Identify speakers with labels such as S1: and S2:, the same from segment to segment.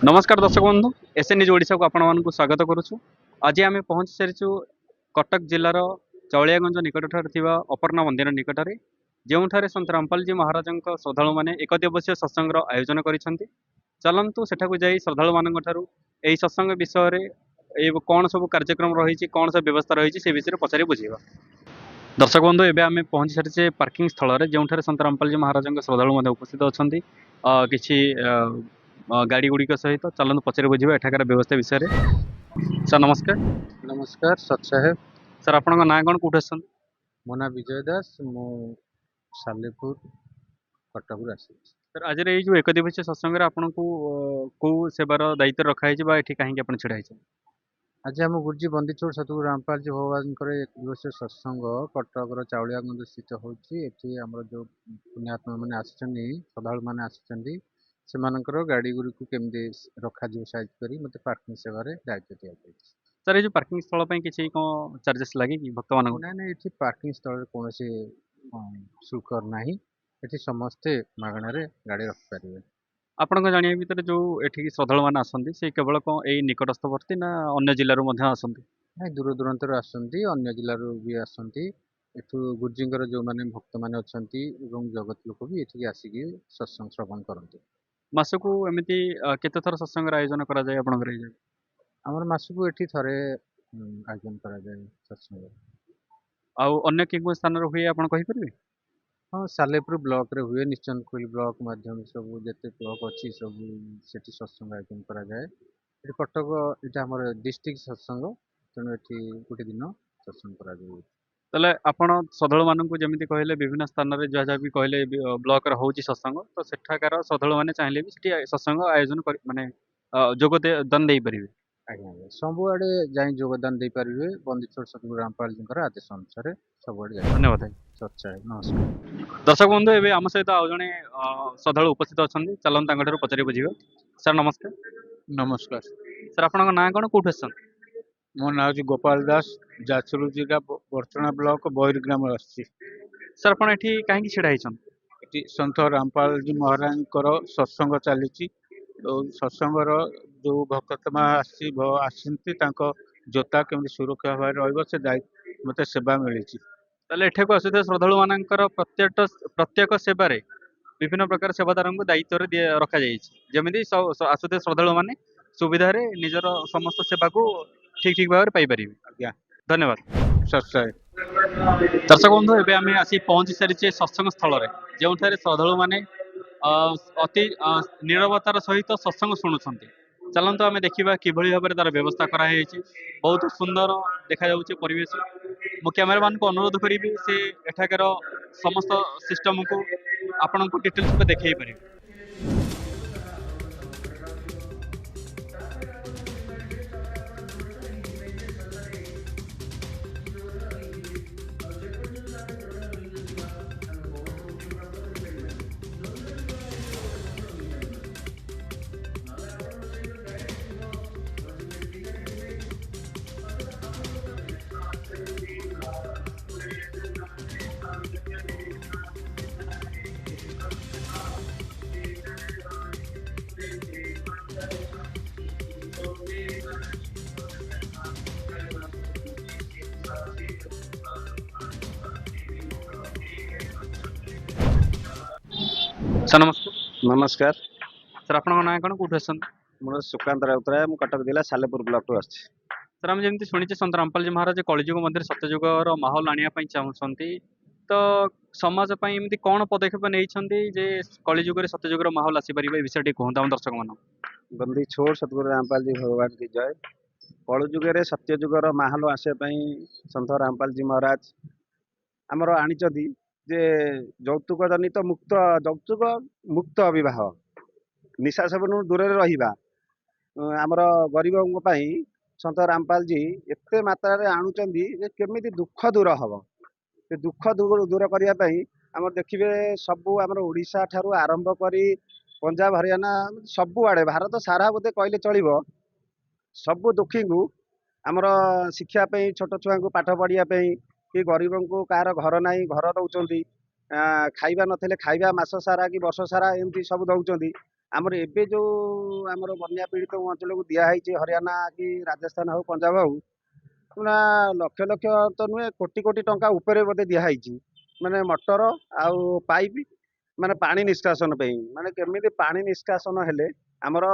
S1: नमस्कार दर्शक बंधु एस निज ओडिशा को आपण मानक स्वागत करुछु। आज आम पहुंच सारिछु कटक जिलार चौलियागंज निकट अपर्णा मंदिर निकट में जोठारे सन्त रामपाल जी महाराज श्रद्धालु मैंने एक दिवसीय सत्संग आयोजन करिसेंति। चलंतु सेठाकु जाई श्रद्धालु मानक ठारू एही सत्संग विषय रे कौन सब कार्यक्रम रही कौन सब व्यवस्था रही से विषय पचारि बुझेबा। दर्शक बंधु एवं आम पहुंची सारी पार्किंग स्थल जो सन्त रामपाल जी महाराज श्रद्धालु उपस्थित अच्छा किसी गाड़ी गुड़िक सहित चलते पचारि बुझा एठाकार व्यवस्था विषय में। सर नमस्कार।
S2: नमस्कार सत साहेब।
S1: सर आपन ना कौन कौट आस?
S2: मो ना विजय दास, मु सालेपुर कटक आसी।
S1: सर आज ये जो एक दिवसीय सत्संग आपन को कौ सेवार दायित्व रखाई कहीं आप छड़ा
S2: आज आम गुरुजी बंदीछोड़ सतगुरु रामपाल जी भगवान एक दिवसीय सत्संग कटक चाउलियागंज स्थित होची। जो पुण्यात्मा मैंने आसछन्नी श्रद्धालु मैंने आसछन्नी सेमानकर गाड़ी गुड़ी को केमती रखा साइज करी मते पार्किंग सेवारे दायित्व दिया जाय।
S1: सर ये पार्किंग स्थल किसी कौन चार्जेस लगे कि भक्त मान?
S2: ना ना ये पार्किंग स्थल कौन शुल्क ना, ये समस्ते मागणार गाड़ी रखिपारे।
S1: आपण जानिया भितर जो एठी श्रद्धालु मैंने आसती से केवल कौन यही निकटस्थवर्ती ना अन्य जिलूर आसती?
S2: ना दूर दूरांतर आसती, अन्य जिलूर भी आसती। एठू गुरुजींकर जो माने भक्त माने अछंती एवं जगत लोक भी एठी आसिक सत्संग श्रवण करते।
S1: मासकू एमती केते थर सत्संग आयोजन करा जाय आपनकर?
S2: आमर मासकू एठी थरे आयोजन करा जाय सत्संग।
S1: आउ अन्य केगो स्थान रे हुए आपण कहि परिबे?
S2: हाँ, सालेपुर ब्लॉक रे हुए, निश्चन कोइल ब्लॉक माध्यम सब जते ब्लॉक अच्छी सब सेठी सत्संग आयोजन करा जाय। एठी कटक एटा हमर डिस्ट्रिक्ट सत्संग, तेणु एठी गोटे दिन सत्संग करा जाय।
S1: तले आपण श्रद्धालु मानकू जेमिति कहले विभिन्न स्थान रे जहा जहा भी कहले ब्लॉक रे होची सत्संग, तो सेठाकार श्रद्धालु माने चाहिले भी सेठी सत्संग आयोजन कर माने जोग दान देई परिबे।
S2: आज्ञा सब आड़े जाई योगदान दे पारिबे। बंदीछोड़ सतगुरु रामपाल जी आदेश अनुसार सब आड़े जाय।
S1: धन्यवाद।
S2: सच्चा है। नमस्कार।
S1: दर्शक बंधु एवं आम सहित आउ जड़े श्रद्धालु उपस्थित अच्छा चलते पचारि बुझे। सर नमस्कार।
S2: नमस्कार
S1: सर आपन ना कौन कौट आस?
S2: मो ना हूँ गोपाल दास, जाजपुर जिला बर्चना ब्लॉक बहिर्ग्राम आसी।
S1: सर आप कहीं छड़ा
S2: ये सन्त रामपाल जी महाराज सत्संग चली। सत्संगर जो भक्तमा आसी जोता केमती सुरक्षा भाव रही दायित्व मत सेवा मिली।
S1: एठाक आसुवा श्रद्धालु मान प्रत्येक सेवार विभिन्न प्रकार सेवादार को दायित्व रखा जमी आसुवा श्रद्धालु मैंने सुविधा निजर समस्त सेवा को ठीक ठीक भाव में पाई। धन्यवाद। दर्शक बंधु एवं आम आसी पहुंची सारी सत्संग स्थल जो श्रद्धालु मैंने अति निरवतार सहित सत्संग शुणुंट। चलतु आम देखा कि भाव में तार व्यवस्था कराई बहुत सुंदर देखा परिवेश। मु कैमेरामैन को अनुरोध करी से एठाकर समस्त सिस्टम को आपण को डिटेल्स देखा पारे। सर नमस्कार।
S3: नमस्कार
S1: सर आप ना कौन कौट आस?
S3: मोर सुकांत राउतराय, मु कटक जिला सालेपुर ब्लॉक टू आछि।
S1: सर आम जमी शुणी सन्त रामपाल जी महाराज कलिजुग मंदिर सत्यजुगर माहौल आने चाहते तो समाज एमती कौन पदक्षेप नहीं कलिजुग सत्यजुगर माहौल आसीपर विषय कहते हम दर्शक मान?
S3: बंदी छोड़ सतगुरु रामपाल जी भगवान की जय। कलयुगे सत्यजुगर माहौल आसपा सन्त रामपाल जी महाराज आमर आनी जे यौतुक जनित मुक्त यौतुक मुक्त विवाह निशा सेवन दूर रहा आमर गरीबों सन्त रामपाल जी एते मात्रा आणुचंदी जे केमिति दुख दूर हम से दुख दूर करने आम देखिए सबू आम ओडिशा ठारू आरंभ करी पंजाब हरियाणा सबू आड़े भारत सारा बोधे कहले चलो सबू दुखी को आमर शिक्षापी छोट छुआ को पाठ पढ़ापी कि गरीबों को कार घर ना घर दौरान खाଇବା नथिले खाଇବା मास सारा कि वर्ष सारा एमती सब दौरान ଆମର ଏବେ ଯୋଉ ଆମର ବନ୍ୟା ପୀଡ଼ିତ ଅଞ୍ଚଳକୁ ଦିଆହେଇଛି ହରିୟାଣା କି ରାଜସ୍ଥାନ ହଉ ପଞ୍ଜାବ ହଉ ନା ଲକ୍ଷ ଲକ୍ଷ ତ ନୁହେଁ କୋଟି କୋଟି ଟଙ୍କା ଉପରେ ବୋଧେ ଦିଆହେଇଛି ମାନେ ମଟର ଆଉ ପାଇପ୍ ମାନେ ପାଣି ନିଷ୍କାସନ ପାଇଁ ମାନେ କେମିତି ପାଣି ନିଷ୍କାସନ ହେଲେ ଆମର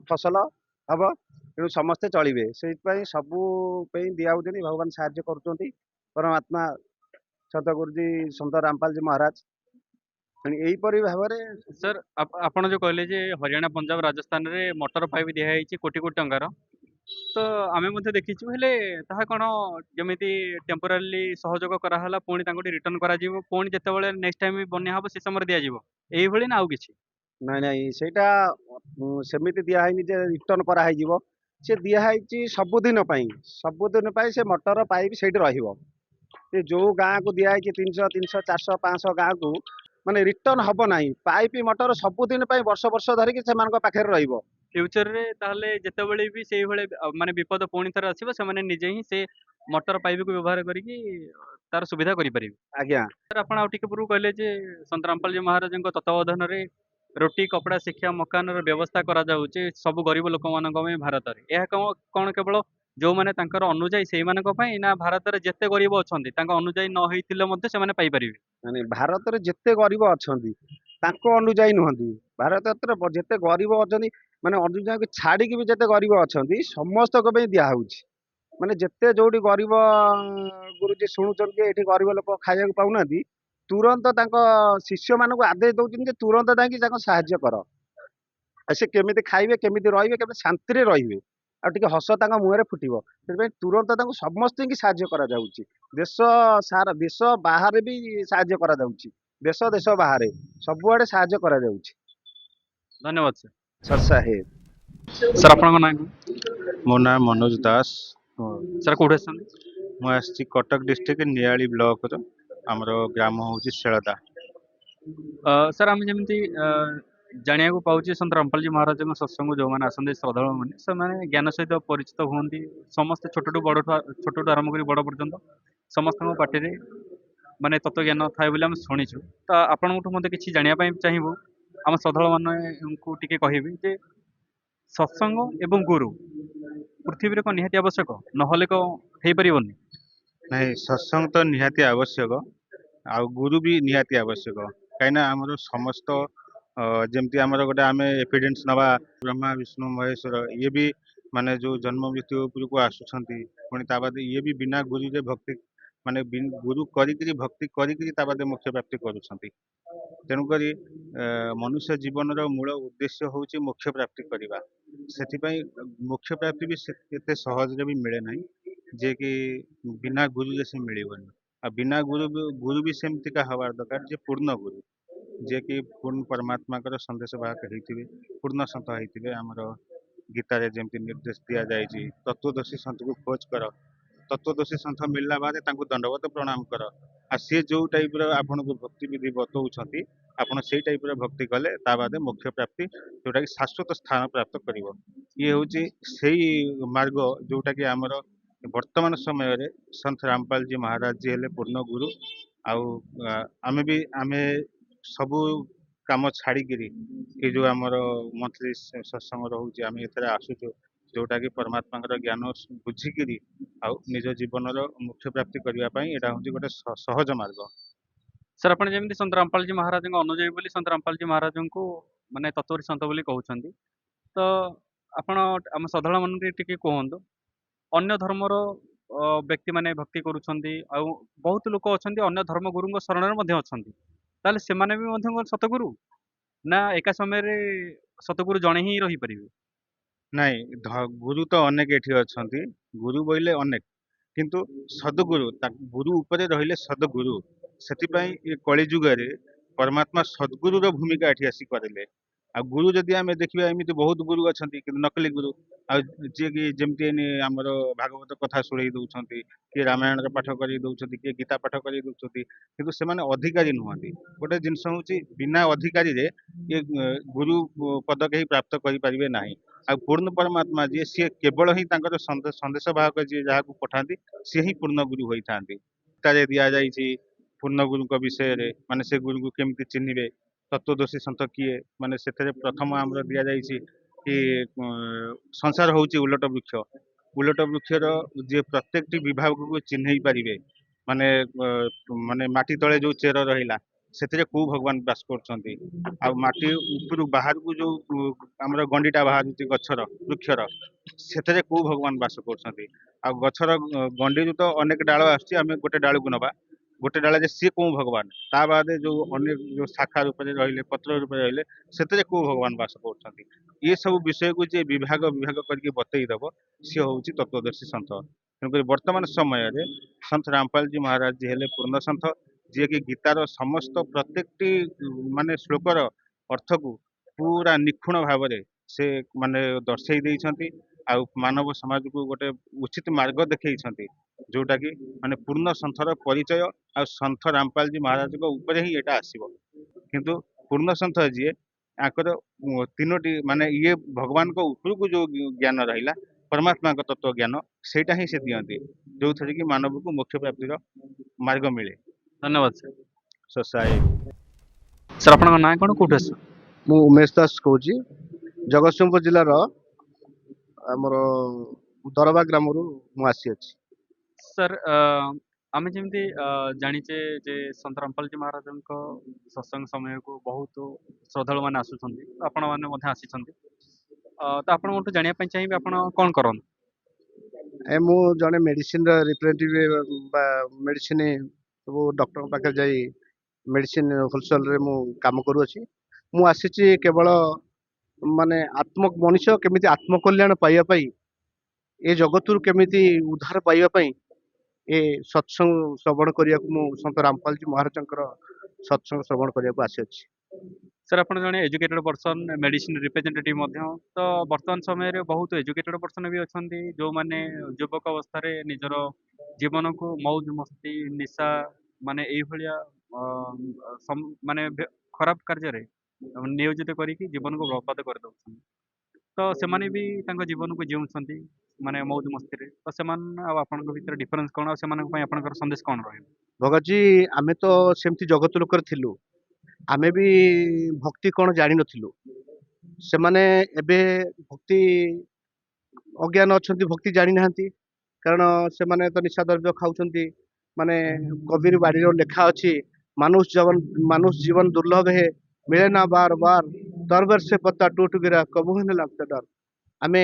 S3: ଫସଲ ହବ ତେଣୁ ସମସ୍ତେ ଚଳିବେ ସେଇଥିପାଇଁ ସବୁ ପାଇଁ ଦିଆ ହଉଛନ୍ତି ଭଗବାନ ସାହାଯ୍ୟ କରୁଛନ୍ତି ପରମାତ୍ମା ସତଗୁରୁଜୀ ସନ୍ଥ ରାମପାଲଜୀ ମହାରାଜ ତେଣୁ ଏହିପରି ଭାବରେ
S1: ସାର୍ ଆପଣ ଯୋଉ କହିଲେ ଯେ ହରିୟାଣା ପଞ୍ଜାବ ରାଜସ୍ଥାନରେ ମଟର ପାଇପ୍ ଦିଆହେଇଛି କୋଟି କୋଟି ଟଙ୍କାର, ତ ଆମେ ମଧ୍ୟ ଦେଖିଛୁ, ହେଲେ ତାହା କ'ଣ ଯେମିତି ଟେମ୍ପୋରାରିଲି ସହଯୋଗ କରାହେଲା ପୁଣି ତାଙ୍କୁ ରିଟର୍ନ କରାଯିବ, ପୁଣି ଯେତେବେଳେ ନେକ୍ସଟ ଟାଇମ୍ ବନ୍ୟା ହବ ସେ ସମୟରେ ଦିଆଯିବ, ଏଇଭଳି ନା ଆଉ କିଛି?
S3: ନାଇଁ ନାଇଁ ସେଇଟା ସେମିତି ଦିଆହେଇନି ଯେ ରିଟର୍ନ କରାହେଇଯିବ ସେ ଦିଆହେଇଛି ସବୁଦିନ ପାଇଁ ସେ ମଟର ପାଇପ୍ ସେଇଠି ରହିବ ସେ ଯୋଉ ଗାଁକୁ ଦିଆହେଇଛି 300 400 500 ଗାଁକୁ ମାନେ ରିଟର୍ନ ହବ ନାହିଁ ପାଇପ୍ ମଟର ସବୁଦିନ ପାଇଁ ବର୍ଷ ବର୍ଷ ଧରିକି ସେମାନଙ୍କ ପାଖରେ ରହିବ।
S1: ଫ୍ୟୁଚରରେ ତାହେଲେ ଯେତେବେଳେ ବି ସେଇଭଳି ମାନେ ବିପଦ ପୁଣି ଥରେ ଆସିବ, ସେମାନେ ନିଜେ ହିଁ ସେ ମଟର ପାଇପକୁ ବ୍ୟବହାର କରିକି ତାର ସୁବିଧା କରିପାରିବେ।
S3: ଆଜ୍ଞା
S1: ସାର୍ ଆପଣ ଆଉ ଟିକେ ପୂର୍ବରୁ କହିଲେ ଯେ ସନ୍ତ ରାମପାଲଜୀ ମହାରାଜଙ୍କ ତତ୍ତ୍ୱାବଧାନରେ ରୁଟି, କପଡ଼ା, ଶିକ୍ଷା, ମକାନର ବ୍ୟବସ୍ଥା କରାଯାଉଛି ସବୁ ଗରିବ ଲୋକମାନଙ୍କ ପାଇଁ ଭାରତରେ। ଏହା କ'ଣ କେବଳ ଯୋଉମାନେ ତାଙ୍କର ଅନୁଯାୟୀ ସେଇମାନଙ୍କ ପାଇଁ, ନା ଭାରତରେ ଯେତେ ଗରିବ ଅଛନ୍ତି ତାଙ୍କ ଅନୁଯାୟୀ ନ ହେଇଥିଲେ ମଧ୍ୟ ସେମାନେ ପାଇପାରିବେ?
S3: ମାନେ ଭାରତରେ ଯେତେ ଗରିବ ଅଛନ୍ତି ତାଙ୍କ ଅନୁଯାୟୀ ନୁହନ୍ତି ଭାରତରେ ଯେତେ ଗରିବ ଅଛନ୍ତି ମାନେ ଅନୁଯାୟୀ ଛାଡିକି ବି ଯେତେ ଗରିବ ଅଛନ୍ତି ସମସ୍ତଙ୍କ ପାଇଁ ଦିଆହଉଛି ମାନେ ଯେତେ ଯୋଉଠି ଗରିବ ଗୁରୁଜୀ ଶୁଣୁଛନ୍ତି ଯେ ଏଠି ଗରିବ ଲୋକ ଖାଇବାକୁ ପାଉନାହାନ୍ତି ତୁରନ୍ତ ତାଙ୍କ ଶିଷ୍ୟମାନଙ୍କୁ ଆଦେଶ ଦଉଛନ୍ତି ଯେ ତୁରନ୍ତ ଯାଇକି ତାଙ୍କ ସାହାଯ୍ୟ କର ଆଉ ସେ କେମିତି ଖାଇବେ କେମିତି ରହିବେ କେମିତି ଶାନ୍ତିରେ ରହିବେ ଆଉ ଟିକେ ହସ ତାଙ୍କ ମୁହଁରେ ଫୁଟିବ ସେଥିପାଇଁ ତୁରନ୍ତ ତାଙ୍କୁ ସମସ୍ତଙ୍କୁ ସାହାଯ୍ୟ କରାଯାଉଛି ଦେଶ ସାରା ଦେଶ ବାହାରେ ବି ସାହାଯ୍ୟ କରାଯାଉଛି ଦେଶ ଦେଶ ବାହାରେ ସବୁଆଡେ ସାହାଯ୍ୟ କରାଯାଉଛି।
S1: ଧନ୍ୟବାଦ ସାର୍।
S3: ସର୍ଷା ହେ
S1: ସାର୍ ଆପଣଙ୍କ ନାଁ କ'ଣ?
S4: ମୋ ନାଁ ମନୋଜ ଦାସ।
S1: ସାର୍ କୋଉଠି ଅଛନ୍ତି?
S4: ମୁଁ ଆସିଛି କଟକ ଡିଷ୍ଟ୍ରିକ୍ଟ ନିଆଳି ବ୍ଲକର। ଆମର ଗ୍ରାମ ହେଉଛି ଶେଳଦା।
S1: ସାର୍ ଆମେ ଯେମିତି ଜାଣିବାକୁ ପାଉଛେ ସନ୍ତ ରାମପାଲଜୀ ମହାରାଜଙ୍କ ସତ୍ସଙ୍ଗ ଯୋଉମାନେ ଆସନ୍ତି ଶ୍ରଦ୍ଧାଳୁମାନେ ସେମାନେ ଜ୍ଞାନ ସହିତ ପରିଚିତ ହୁଅନ୍ତି। ସମସ୍ତେ ଛୋଟଠୁ ଆରମ୍ଭ କରି ବଡ଼ ପର୍ଯ୍ୟନ୍ତ ସମସ୍ତଙ୍କ ପାଟିରେ ମାନେ ତତ୍ତ୍ୱଜ୍ଞାନ ଥାଏ ବୋଲି ଆମେ ଶୁଣିଛୁ। ତ ଆପଣଙ୍କଠୁ ମଧ୍ୟ କିଛି ଜାଣିବା ପାଇଁ ଚାହିଁବୁ। ଆମ ଶ୍ରଦ୍ଧାଳୁମାନଙ୍କୁ ଟିକେ କହିବି ଯେ ସତ୍ସଙ୍ଗ ଏବଂ ଗୁରୁ ପୃଥିବୀରେ କ'ଣ ନିହାତି ଆବଶ୍ୟକ? ନହେଲେ କ'ଣ ହେଇପାରିବନି?
S4: ନାଇଁ, ସତ୍ସଙ୍ଗ ତ ନିହାତି ଆବଶ୍ୟକ, ଆଉ ଗୁରୁ ବି ନିହାତି ଆବଶ୍ୟକ। କାହିଁକିନା ଆମର ସମସ୍ତ ଯେମିତି ଆମର ଗୋଟେ ଆମେ ଏଭିଡେନ୍ସ ନେବା ବ୍ରହ୍ମା ବିଷ୍ଣୁ ମହେଶ୍ୱର ଇଏ ବି ମାନେ ଯୋଉ ଜନ୍ମ ମୃତ୍ୟୁ ଉପରକୁ ଆସୁଛନ୍ତି, ପୁଣି ତା ବାଦେ ଇଏ ବି ବିନା ଗୁରୁରେ ଭକ୍ତି ମାନେ ଗୁରୁ କରିକିରି ଭକ୍ତି କରିକିରି ତା ବାଦେ ମୋକ୍ଷ ପ୍ରାପ୍ତି କରୁଛନ୍ତି। ତେଣୁକରି ମନୁଷ୍ୟ ଜୀବନର ମୂଳ ଉଦ୍ଦେଶ୍ୟ ହେଉଛି ମୋକ୍ଷ ପ୍ରାପ୍ତି କରିବା। ସେଥିପାଇଁ ମୋକ୍ଷ ପ୍ରାପ୍ତି ବି ଏତେ ସହଜରେ ବି ମିଳେ ନାହିଁ ଯେ କି ବିନା ଗୁରୁରେ ସେ ମିଳିବନି। ଆଉ ବିନା ଗୁରୁ ବି ସେମିତିକା ହବାର ଦରକାର ଯେ ପୂର୍ଣ୍ଣ ଗୁରୁ, ଯିଏକି ପୂର୍ଣ୍ଣ ପରମାତ୍ମାଙ୍କର ସନ୍ଦେଶ ବାହକ ହେଇଥିବେ, ପୂର୍ଣ୍ଣ ସନ୍ଥ ହେଇଥିବେ। ଆମର ଗୀତାରେ ଯେମିତି ନିର୍ଦ୍ଦେଶ ଦିଆଯାଇଛି ତତ୍ତ୍ୱଦର୍ଶୀ ସନ୍ଥକୁ ଖୋଜ କର, ତତ୍ତ୍ୱଦର୍ଶୀ ସନ୍ଥ ମିଳିଲା ବାଦେ ତାଙ୍କୁ ଦଣ୍ଡବତ ପ୍ରଣାମ କର। ଆଉ ସିଏ ଯୋଉ ଟାଇପର ଆପଣଙ୍କୁ ଭକ୍ତି ବିଧି ବତଉଛନ୍ତି ଆପଣ ସେଇ ଟାଇପର ଭକ୍ତି କଲେ ତା ବାଦେ ମୋକ୍ଷ ପ୍ରାପ୍ତି ଯୋଉଟାକି ଶାଶ୍ୱତ ସ୍ଥାନ ପ୍ରାପ୍ତ କରିବ। ଇଏ ହେଉଛି ସେଇ ମାର୍ଗ ଯୋଉଟାକି ଆମର ବର୍ତ୍ତମାନ ସମୟରେ ସନ୍ଥ ରାମପାଲଜୀ ମହାରାଜ ଯିଏ ହେଲେ ପୂର୍ଣ୍ଣ ଗୁରୁ। ଆଉ ଆମେ ସବୁ କାମ ଛାଡ଼ିକିରି ଏ ଯୋଉ ଆମର ମନ୍ଥଲି ସତ୍ସଙ୍ଗ ରହୁଛି ଆମେ ଏଥିରେ ଆସୁଛୁ, ଯୋଉଟାକି ପରମାତ୍ମାଙ୍କର ଜ୍ଞାନ ବୁଝିକିରି ଆଉ ନିଜ ଜୀବନର ମୋକ୍ଷ ପ୍ରାପ୍ତି କରିବା ପାଇଁ ଏଇଟା ହେଉଛି ଗୋଟେ ସହଜ ମାର୍ଗ।
S1: ସାର୍ ଆପଣ ଯେମିତି ସନ୍ତ ରାମପାଲଜୀ ମହାରାଜଙ୍କ ଅନୁଯାୟୀ ବୋଲି ସନ୍ତ ରାମପାଲଜୀ ମହାରାଜଙ୍କୁ ମାନେ ତତ୍ୱରୀ ସନ୍ଥ ବୋଲି କହୁଛନ୍ତି, ତ ଆପଣ ଆମ ଶ୍ରଦ୍ଧାଳୁମାନଙ୍କୁ ଟିକେ କୁହନ୍ତୁ ଅନ୍ୟ ଧର୍ମର ବ୍ୟକ୍ତିମାନେ ଭକ୍ତି କରୁଛନ୍ତି ଆଉ ବହୁତ ଲୋକ ଅଛନ୍ତି ଅନ୍ୟ ଧର୍ମ ଗୁରୁଙ୍କ ଶରଣରେ ମଧ୍ୟ ଅଛନ୍ତି, ତାହେଲେ ସେମାନେ ବି ମଧ୍ୟ କ'ଣ ସତଗୁରୁ, ନା ଏକା ସମୟରେ ସତଗୁରୁ ଜଣେ ହିଁ ରହିପାରିବେ?
S4: ନାଇଁ, ଗୁରୁ ତ ଅନେକ ଏଠି ଅଛନ୍ତି, ଗୁରୁ ବୋଇଲେ ଅନେକ, କିନ୍ତୁ ସଦଗୁରୁ ଗୁରୁ ଉପରେ ରହିଲେ ସଦଗୁରୁ। ସେଥିପାଇଁ ଏ କଳି ଯୁଗରେ ପରମାତ୍ମା ସଦଗୁରୁର ଭୂମିକା ଏଠି ଆସି କରିଲେ। ଆଉ ଗୁରୁ ଯଦି ଆମେ ଦେଖିବା ଏମିତି ବହୁତ ଗୁରୁ ଅଛନ୍ତି କିନ୍ତୁ ନକଲି ଗୁରୁ, ଆଉ ଯିଏକି ଯେମିତି ଆମର ଭାଗବତ କଥା ଶୁଣେଇ ଦଉଛନ୍ତି, କିଏ ରାମାୟଣର ପାଠ କରେଇ ଦଉଛନ୍ତି, କିଏ ଗୀତା ପାଠ କରେଇ ଦଉଛନ୍ତି, କିନ୍ତୁ ସେମାନେ ଅଧିକାରୀ ନୁହନ୍ତି। ଗୋଟେ ଜିନିଷ ହଉଛି ବିନା ଅଧିକାରୀରେ ଏ ଗୁରୁ ପଦ କେହି ପ୍ରାପ୍ତ କରିପାରିବେ ନାହିଁ। ଆଉ ପୂର୍ଣ୍ଣ ପରମାତ୍ମା ଯିଏ ସିଏ କେବଳ ହିଁ ତାଙ୍କର ସନ୍ଦେଶ ବାହକ ଯିଏ ଯାହାକୁ ପଠାନ୍ତି ସିଏ ହିଁ ପୂର୍ଣ୍ଣ ଗୁରୁ ହୋଇଥାନ୍ତି। ଗୀତାରେ ଦିଆଯାଇଛି ପୂର୍ଣ୍ଣ ଗୁରୁଙ୍କ ବିଷୟରେ, ମାନେ ସେ ଗୁରୁଙ୍କୁ କେମିତି ଚିହ୍ନିବେ। तत्वदर्शी सन्थ किए माने से प्रथम आमर दि जाइए कि संसार हूँ उलट वृक्षर जे प्रत्येक विभाग को चिन्ह पारे माने माने माटी तले जो चेर रहा से को भगवान बास कर माटी उपरू बाहर को जो आमर गंडीटा बाहर गचर वृक्षर से को भगवान बास कर गचर गंडी तो अनेक डाल आम गोटे डाल को नवा गोटे डाला जे सी को भगवान ता बाद जो अनेक जो शाखा रूप से रहिले पत्र रूप से रहिले से को भगवान बास कर ये सब विषय को जे विभाग विभाग करके बतईदेव सी हूँ तत्वदर्शी सन्थ तेणुक वर्तमान समय रे सन्थ रामपाल जी महाराज जी हेले पूर्ण सन्थ जी कि गीतार समस्त प्रत्येक माने श्लोकर अर्थ को पूरा निखुण भाव से माने दर्शाई देइछंती आ मानव समाज को गोटे उचित मार्ग देखई जोटा कि माने पूर्ण सन्थर परिचय आ सन्थ रामपाल जी महाराज को ऊपर ही एटा आसीबो किंतु पूर्ण सन्थ जी आकर तीनोटी माने ये भगवान को ऊपर को जो ज्ञान रहिला परमात्मा का तत्व ज्ञान सेटा ही से दियंती जो थरी कि मानव को मोक्ष प्राप्तिर मार्ग मिले।
S1: धन्यवाद सर।
S4: ससाई
S1: सर आपन ना कोन कोठे सर?
S5: मु उमेश दास कहूँ जगतसिंहपुर जिलार आमर दरबा ग्राम आसी अच्छी
S1: सर आम जमी जाचे जे संत रामपाल जी महाराज सत्संग समय को बहुत श्रद्धालु मैंने आसुँच आपण मैंने आसी तो आपन जानापी चाहिए आप कौन कर
S5: मु जड़े मेडिसिन रिप्रेजेंटेटिव मेडिसिन सब डॉक्टर पाखे जाई मेडिसिन होलसेल रे मु काम करूँ मु आसी केवल माने आत्म मनीष केमिति आत्मकल्याण पाइबापी ए जगत केमिति उद्धार पाइबापी ए सत्संग श्रवण करने को सत रामपाल जी महाराज सत्संग श्रवण करने को आसी अच्छी।
S1: सर आप जड़े एजुकेटेड पर्सन मेडिसिन रिप्रेजेंटेटिव तो वर्तमान समय रे बहुत एजुकेटेड पर्सन भी अच्छा जो माने युवक अवस्था निजर जीवन को मौज मस्ती निशा माने माने खराब कार्य नियोजित करके जीवन को बर्बाद कर दौरान तो से भी जीवन को जीउछंती माने मौज मस्ती तो से आपन भीतर डिफरेंस कौन आपन संदेश कौन रही?
S5: भगत जी आमे तो सेमती जगत लोकर थिलु आमे भी भक्ति कौन जानी नथिलु से माने एबे भक्ति अज्ञान अच्छी भक्ति जानी नाहंती कारण से माने तो निशा द्रव्य खाउछंती माने कबीर बाड़ी लेखा अच्छी मानुष जीवन दुर्लभ है मिले ना बार बार दरबार से पत्ता टूट गिरा कबू ही लगता डर आमे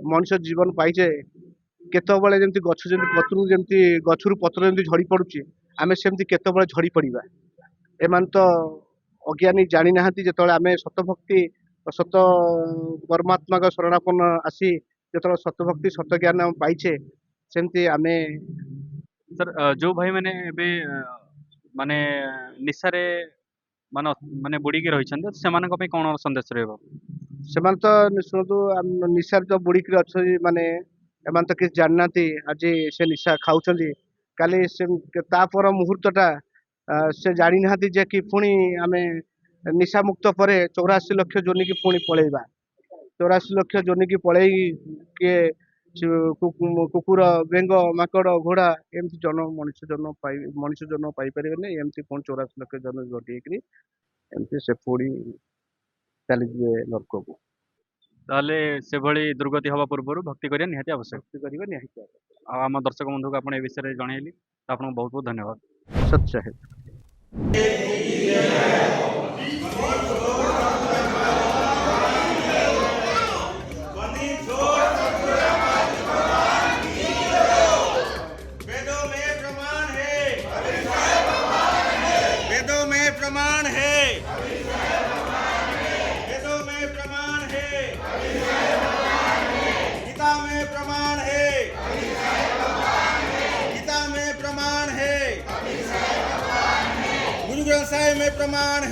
S5: मनुष्य जीवन पाइजे केतबेले जमती गछ जमती पत्रु जमती गछरु पत्र जमती झड़ी पड़ुची आमे सेमती केतबेले झड़ी पड़िबा एमान तो अज्ञानी जानी नाहंती जेतबेले आमे सत भक्ति सत परमात्मा का शरणापन्न आसी जेतबेले सत भक्ति सत ज्ञान हम पाइछे सेमती आमे
S1: सर जो भाई मैंने माने निशारे माने माने बुड़ी के रही से कौन संदेश रहा?
S5: सेमान तो शुणु निशार तो बुड़ीक अच्छी माने एमान तो किसी जाना आज से निशा खाऊं काली से तापर मुहूर्तटा से जानी ना जे कि पुणी आमे निशा मुक्त पर 84 लक्ष जोनि की पुणी पलैबा 84 लक्ष जोनि की पलै किए कुकुर बेंग माकड़ घोड़ा एमती मनुष्य जन्म पाइपर एमती पुणी 84 लक्ष जन्म घटी एमती से पुणी चली नर्क को
S1: ताले से भली दुर्गति हवा पूर्व भक्ति करिया निहाती आवश्यक भक्ति करिया निहाती आम दर्शक बंधु को आपण ए विषय जनइली आपन बहुत बहुत धन्यवाद।
S5: सच्चा है।
S6: में प्रमाण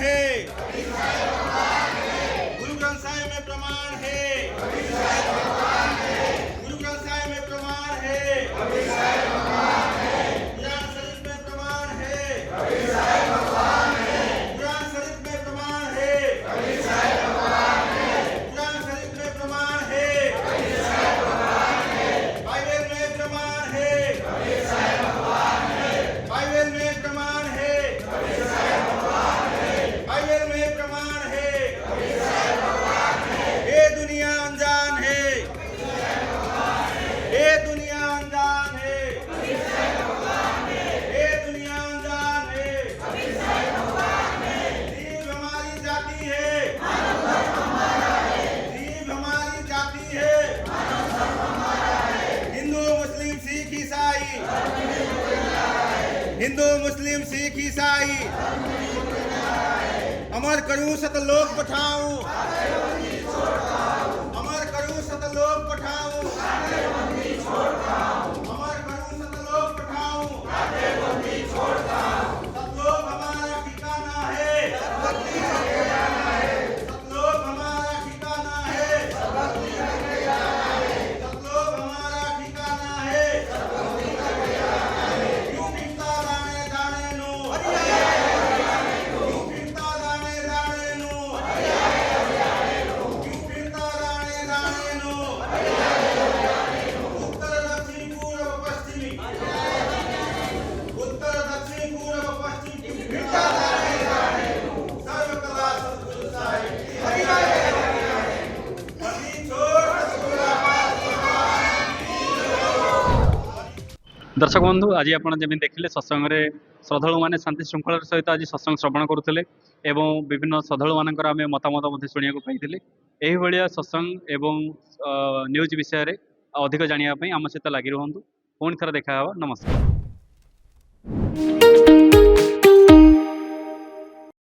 S6: हिंदू मुस्लिम सिख ईसाई अमर करूं सतलोक पठाऊं, अमर करूं सतलोक पठाऊं, अमर करूं सतलोक पठाऊं। सतलोक हमारा ठिकाना है, सतलोक हमारा ठिकाना है, सतलोक हमारा ठिकाना है। क्यों फिरता दाने दाने नो, क्यों फिरता दाने दाने नो, क्यों फिरता दाने दाने नो। उत्तर दक्षिण पूर्व पश्चिमी, उत्तर दक्षिण पूर्व पश्चिम क्यों फिरता दाने दाने नो। सर्वकला सद्गुरु साहिब बंदी छोड़ सतगुरु
S1: दर्शक बंधु आज आप जमी देखिले सत्संग में श्रद्धालु मैंने शांति श्रृंखलार सहित आज सत्संग श्रवण करुले एवं विभिन्न श्रद्धालु मानकर आम मतामत शुणा पाई यही भाया सत्संग एवं न्यूज विषय में अधिक जानापी आम सहित लगी रुहतु पुणी थर देखा नमस्कार।